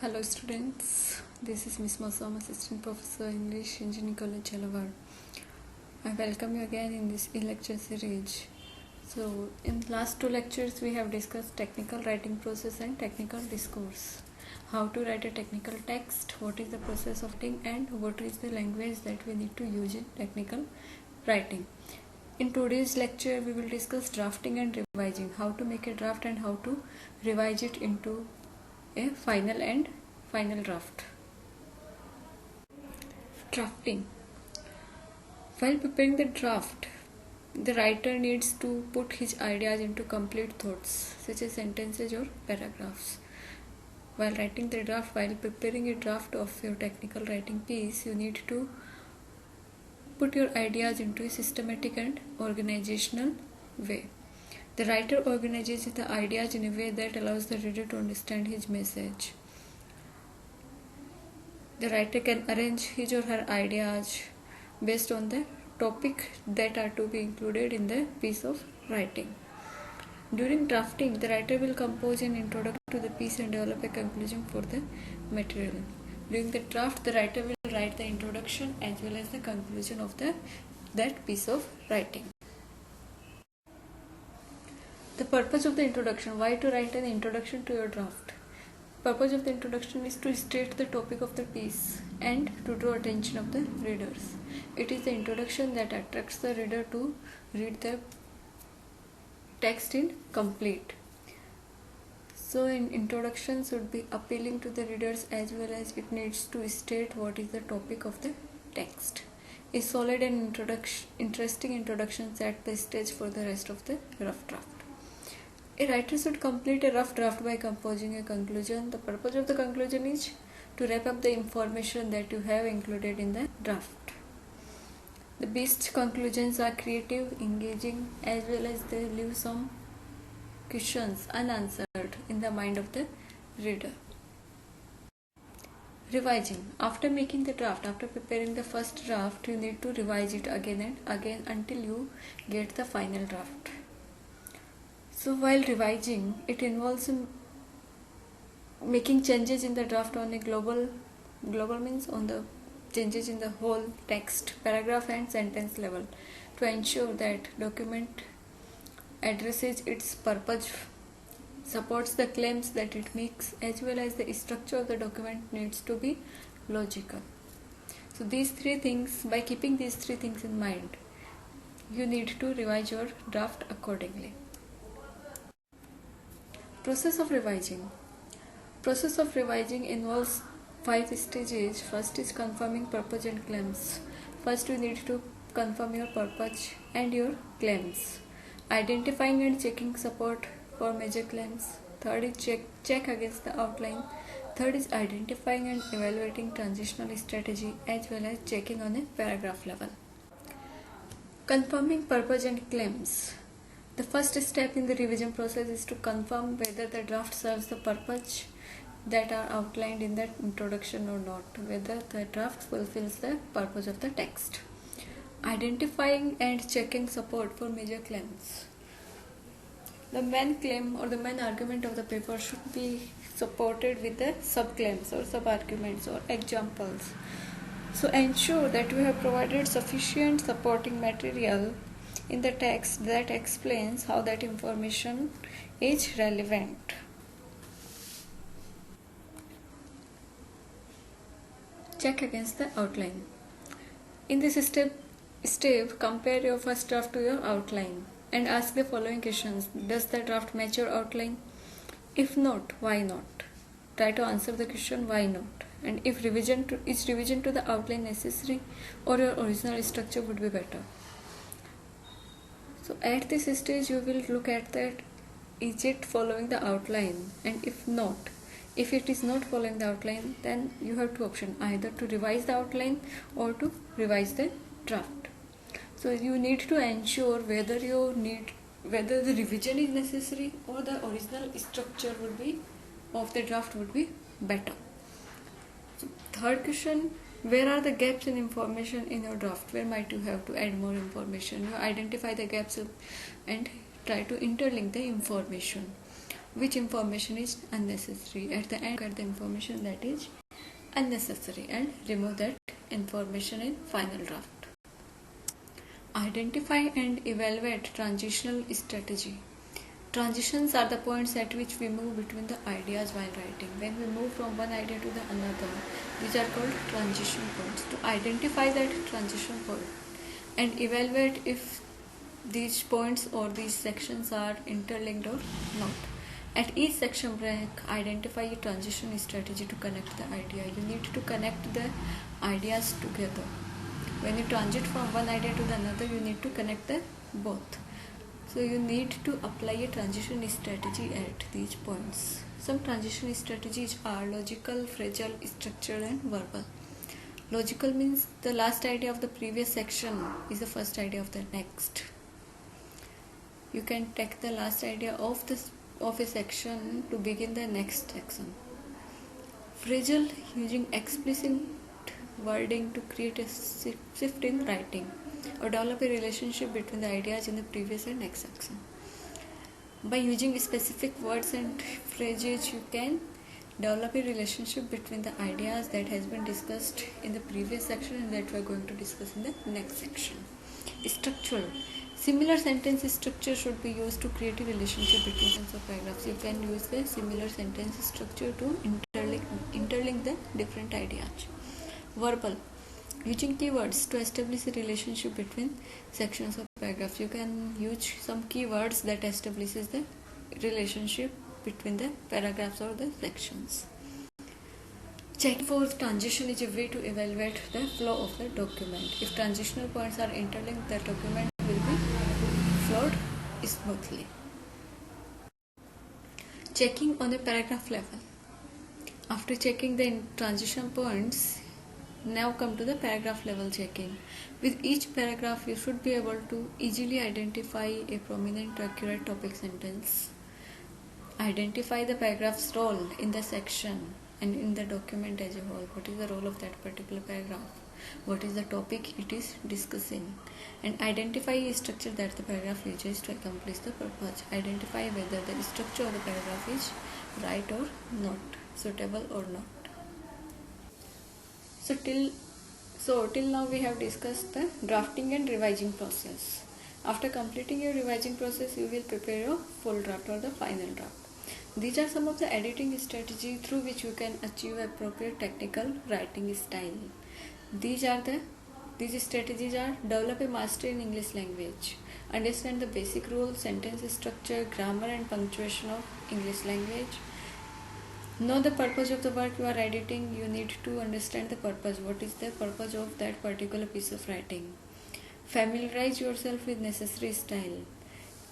Hello students, this is Miss Mosam, Assistant Professor English, Engineering College, Jhalawar. I welcome you again in this e-lecture series. So, in last two lectures we have discussed technical writing process and technical discourse. How to write a technical text, what is the process of writing, and what is the language that we need to use in technical writing. In today's lecture we will discuss drafting and revising, how to make a draft and how to revise it into a final draft. Drafting. While preparing the draft, the writer needs to put his ideas into complete thoughts, such as sentences or paragraphs. While writing the draft, while preparing a draft of your technical writing piece, you need to put your ideas into a systematic and organizational way. The writer organizes the ideas in a way that allows the reader to understand his message. The writer can arrange his or her ideas based on the topic that are to be included in the piece of writing. During drafting, the writer will compose an introduction to the piece and develop a conclusion for the material. During the draft, the writer will write the introduction as well as the conclusion of that piece of writing. The purpose of the introduction. Why to write an introduction to your draft? Purpose of the introduction is to state the topic of the piece and to draw attention of the readers. It is the introduction that attracts the reader to read the text in complete. So an introduction should be appealing to the readers as well as it needs to state what is the topic of the text. A solid and interesting introduction sets the stage for the rest of the rough draft. A writer should complete a rough draft by composing a conclusion. The purpose of the conclusion is to wrap up the information that you have included in the draft. The best conclusions are creative, engaging, as well as they leave some questions unanswered in the mind of the reader. Revising. After making the draft, after preparing the first draft, you need to revise it again and again until you get the final draft. So while revising, it involves making changes in the draft on a global means on the changes in the whole text, paragraph and sentence level to ensure that document addresses its purpose, supports the claims that it makes, as well as the structure of the document needs to be logical. So these three things, by keeping these three things in mind, you need to revise your draft accordingly. Process of revising. Process of revising involves 5 stages. First is confirming purpose and claims. First you need to confirm your purpose and your claims. Identifying and checking support for major claims. Third is check against the outline. Third is identifying and evaluating transitional strategy as well as checking on a paragraph level. Confirming purpose and claims. The first step in the revision process is to confirm whether the draft serves the purpose that are outlined in that introduction or not, whether the draft fulfills the purpose of the text. Identifying and checking support for major claims. The main claim or the main argument of the paper should be supported with the sub-claims or sub-arguments or examples. So ensure that you have provided sufficient supporting material in the text that explains how that information is relevant. Check against the outline. In this step, compare your first draft to your outline and ask the following questions. Does the draft match your outline? If not, why not? Try to answer the question why not. And if revision to the outline necessary, or your original structure would be better. So at this stage you will look at that, is it following the outline, and if it is not following the outline, then you have two options, either to revise the outline or to revise the draft. So you need to ensure whether the revision is necessary or the original structure of the draft would be better. So third question, where are the gaps in information in your draft? Where might you have to add more information? You identify the gaps and try to interlink the information. which information is unnecessary. At the end, get the information that is unnecessary and remove that information in final draft. Identify and evaluate transitional strategy. Transitions are the points at which we move between the ideas while writing. When we move from one idea to the another, these are called transition points. To identify that transition point and evaluate if these points or these sections are interlinked or not. At each section break, identify a transition strategy to connect the idea. You need to connect the ideas together. When you transit from one idea to the another, you need to connect the both. So you need to apply a transition strategy at these points. Some transition strategies are logical, phrasal, structural and verbal. Logical means the last idea of the previous section is the first idea of the next. You can take the last idea of a section to begin the next section. Phrasal, using explicit wording to create a shift in writing or develop a relationship between the ideas in the previous and next section. By using specific words and phrases, you can develop a relationship between the ideas that has been discussed in the previous section and that we are going to discuss in the next section. Structural. Similar sentence structure should be used to create a relationship between sentences or paragraphs. You can use the similar sentence structure to interlink the different ideas. Verbal. Using keywords to establish a relationship between sections or paragraphs. You can use some keywords that establishes the relationship between the paragraphs or the sections. Checking for transition is a way to evaluate the flow of the document. If transitional points are interlinked, the document will be flowed smoothly. Checking on the paragraph level. After checking the transition points, now come to the paragraph level checking. With each paragraph, you should be able to easily identify a prominent or accurate topic sentence. Identify the paragraph's role in the section and in the document as a whole. What is the role of that particular paragraph? What is the topic it is discussing? And identify a structure that the paragraph uses to accomplish the purpose. Identify whether the structure of the paragraph is right or not, suitable or not. So till now we have discussed the drafting and revising process. After completing your revising process, you will prepare a full draft or the final draft. These are some of the editing strategies through which you can achieve appropriate technical writing style. These strategies are: develop a mastery in English language, understand the basic rules, sentence structure, grammar and punctuation of English language. Know the purpose of the work you are editing. You need to understand the purpose. What is the purpose of that particular piece of writing? Familiarize yourself with necessary style.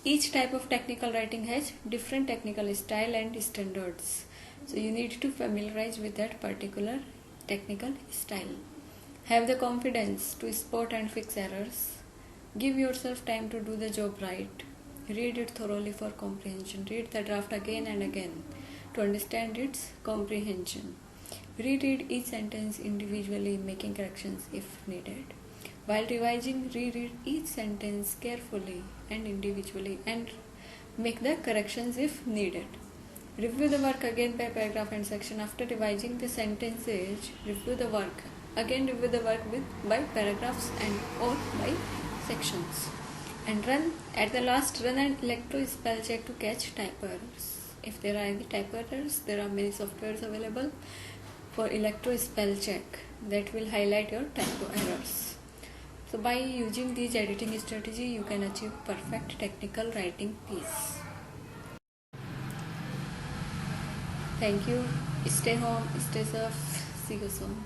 Each type of technical writing has different technical style and standards. So you need to familiarize with that particular technical style. Have the confidence to spot and fix errors. Give yourself time to do the job right. Read it thoroughly for comprehension. Read the draft again and again to understand its comprehension. Reread each sentence individually, making corrections if needed. While revising, reread each sentence carefully and individually and make the corrections if needed. Review the work again by paragraph and section. After revising the sentences, review the work. Again review the work by paragraphs and or by sections. And run an electro spell check to catch typo errors. If there are any typo errors, there are many softwares available for electro spell check that will highlight your typo errors. So by using these editing strategy, you can achieve perfect technical writing piece. Thank you. Stay home, stay safe. See you soon.